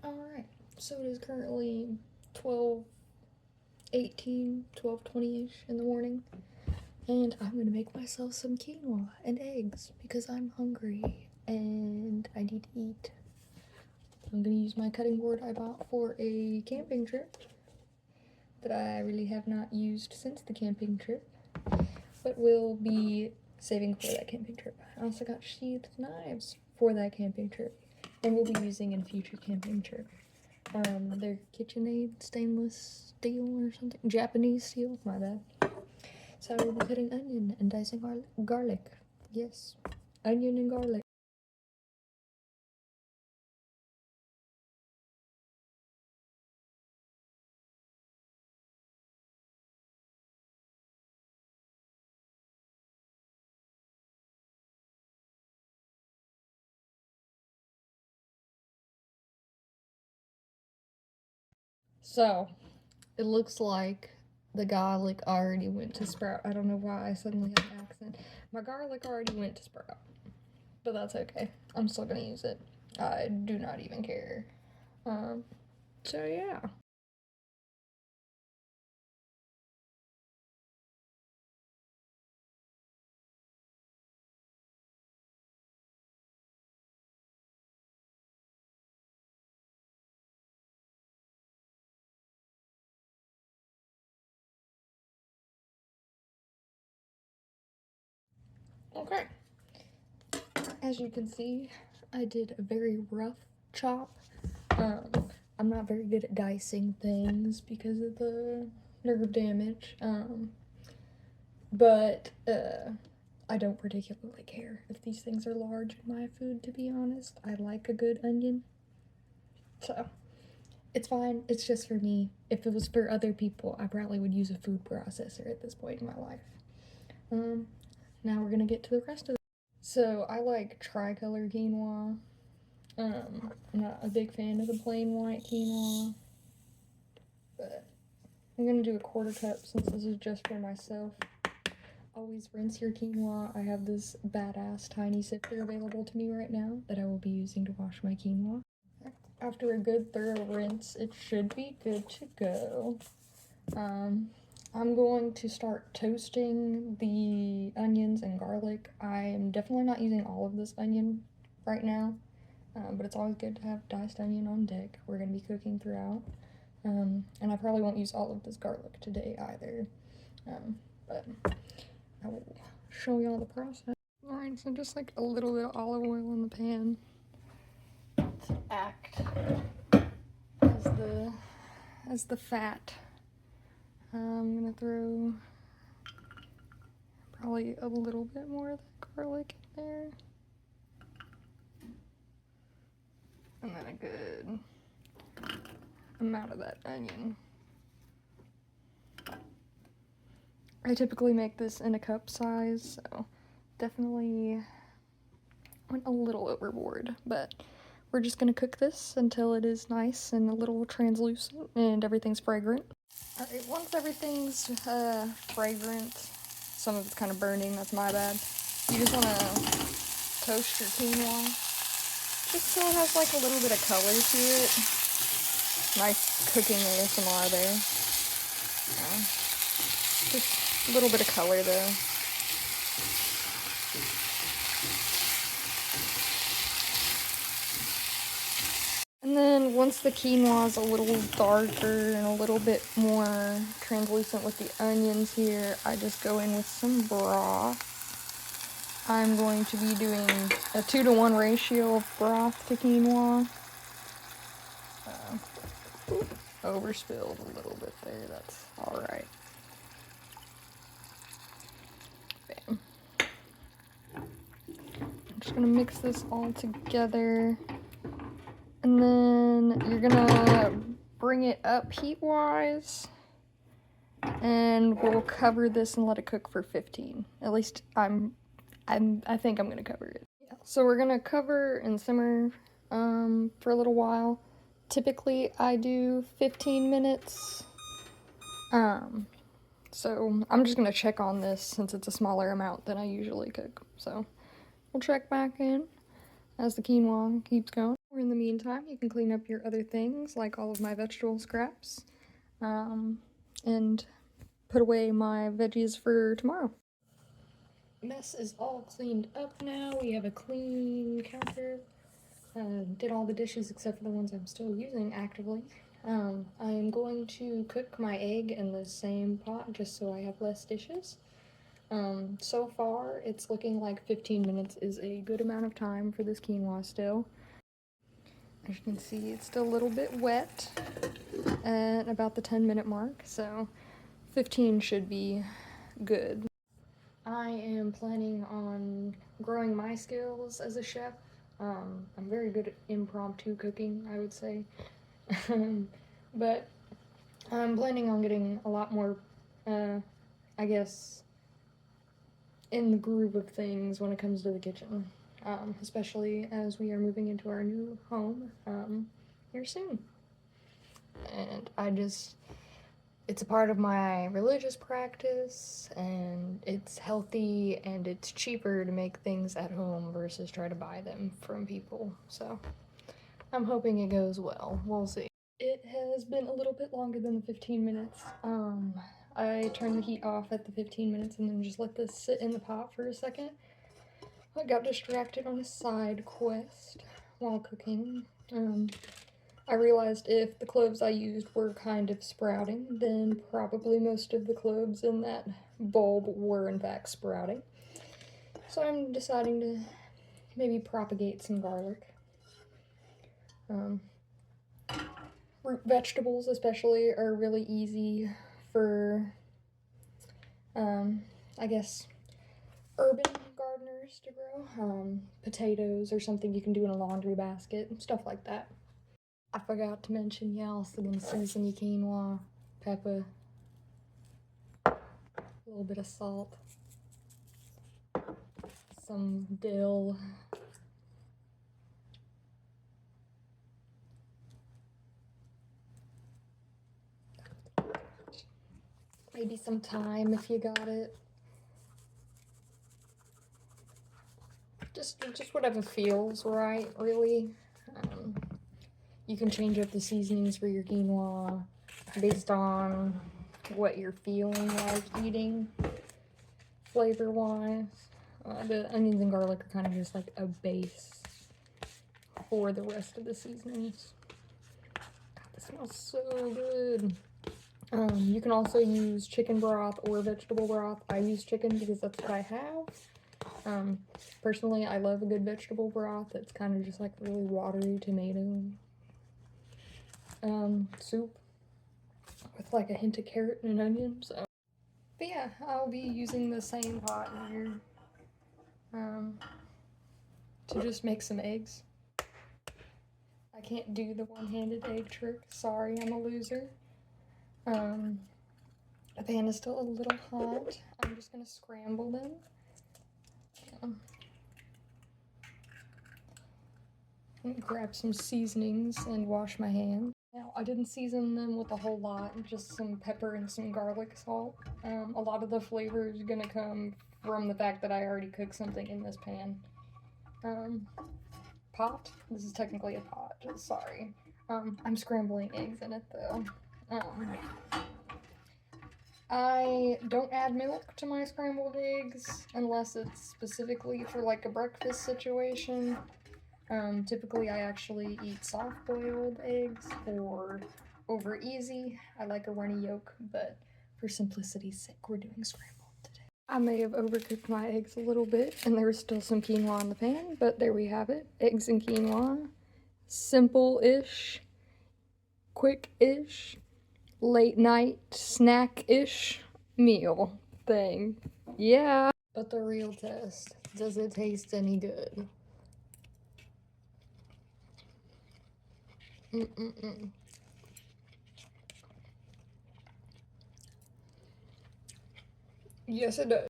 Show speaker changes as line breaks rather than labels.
Alright, so it is currently 12:18, 12:20-ish in the morning, and I'm gonna make myself some quinoa and eggs because I'm hungry and I need to eat. I'm gonna use my cutting board I bought for a camping trip that I really have not used since the camping trip, but will be saving for that camping trip. I also got sheathed knives for that camping trip and we'll be using in a future camping trip. They're KitchenAid stainless steel or something. Japanese steel, my bad. So I will be cutting onion and dicing garlic. Yes, onion and garlic. So, it looks like the garlic already went to sprout. I don't know why I suddenly had an accent. My garlic already went to sprout, but that's okay. I'm still gonna use it. I do not even care. So yeah. Okay. As you can see, I did a very rough chop. I'm not very good at dicing things because of the nerve damage. But I don't particularly care if these things are large in my food, to be honest. I like a good onion. So, it's fine. It's just for me. If it was for other people, I probably would use a food processor at this point in my life. Now we're gonna get to the rest of it. So, I like tricolor quinoa. I'm not a big fan of the plain white quinoa, but I'm gonna do a quarter cup since this is just for myself. Always rinse your quinoa. I have this badass tiny sifter available to me right now that I will be using to wash my quinoa. After a good thorough rinse, it should be good to go. I'm going to start toasting the onions and garlic. I am definitely not using all of this onion right now, but it's always good to have diced onion on deck. We're going to be cooking throughout, and I probably won't use all of this garlic today either, but I will show y'all the process. Alright, so just like a little bit of olive oil in the pan to act as the fat. I'm gonna throw probably a little bit more of the garlic in there. And then a good amount of that onion. I typically make this in a cup size, so definitely went a little overboard, but we're just gonna cook this until it is nice and a little translucent and everything's fragrant. Alright, once everything's fragrant, some of it's kind of burning, that's my bad. You just wanna toast your quinoa, just so it has like a little bit of color to it. Nice cooking ASMR there. Just a little bit of color though. And then once the quinoa is a little darker and a little bit more translucent with the onions here, I just go in with some broth. I'm going to be doing a 2-to-1 ratio of broth to quinoa. Overspilled a little bit there, that's alright. Bam. I'm just gonna mix this all together. And then you're gonna bring it up heat-wise. And we'll cover this and let it cook for 15. At least I think I'm gonna cover it. Yeah. So we're gonna cover and simmer for a little while. Typically I do 15 minutes. So I'm just gonna check on this since it's a smaller amount than I usually cook. So we'll check back in as the quinoa keeps going. Or in the meantime, you can clean up your other things, like all of my vegetable scraps, and put away my veggies for tomorrow. Mess is all cleaned up now. We have a clean counter. Did all the dishes except for the ones I'm still using actively. I am going to cook my egg in the same pot just so I have less dishes. So far, it's looking like 15 minutes is a good amount of time for this quinoa still. As you can see, it's still a little bit wet at about the 10-minute mark, so 15 should be good. I am planning on growing my skills as a chef. I'm very good at impromptu cooking, I would say. But I'm planning on getting a lot more, I guess, in the groove of things when it comes to the kitchen. Especially as we are moving into our new home here soon. And it's a part of my religious practice, and it's healthy, and it's cheaper to make things at home versus try to buy them from people. So I'm hoping it goes well. We'll see. It has been a little bit longer than the 15 minutes. I turned the heat off at the 15 minutes and then just let this sit in the pot for a second. I got distracted on a side quest while cooking. I realized if the cloves I used were kind of sprouting, then probably most of the cloves in that bulb were in fact sprouting. So I'm deciding to maybe propagate some garlic. Root vegetables especially are really easy for, I guess, urban gardeners to grow. Potatoes or something you can do in a laundry basket, stuff like that. I forgot to mention, you also gonna season your quinoa, pepper, a little bit of salt, some dill, maybe some thyme if you got it. Just whatever feels right, really. You can change up the seasonings for your quinoa based on what you're feeling like eating, flavor-wise. The onions and garlic are kind of just like a base for the rest of the seasonings. God, this smells so good. You can also use chicken broth or vegetable broth. I use chicken because that's what I have. Personally, I love a good vegetable broth. It's kind of just like really watery tomato soup with like a hint of carrot and an onion. So, but yeah, I'll be using the same pot here to just make some eggs. I can't do the one-handed egg trick. Sorry, I'm a loser. The pan is still a little hot. I'm just gonna scramble them. Grab some seasonings and wash my hands. Now, I didn't season them with a whole lot, just some pepper and some garlic salt. A lot of the flavor is gonna come from the fact that I already cooked something in this pan. Pot? This is technically a pot, just sorry. I'm scrambling eggs in it though. I don't add milk to my scrambled eggs unless it's specifically for like a breakfast situation. Typically I actually eat soft-boiled eggs or over easy. I like a runny yolk, but for simplicity's sake, we're doing scrambled today. I may have overcooked my eggs a little bit, and there was still some quinoa in the pan, but there we have it. Eggs and quinoa. Simple-ish, quick-ish, late-night snack-ish meal thing. Yeah. But the real test, does it taste any good? Yes, it does.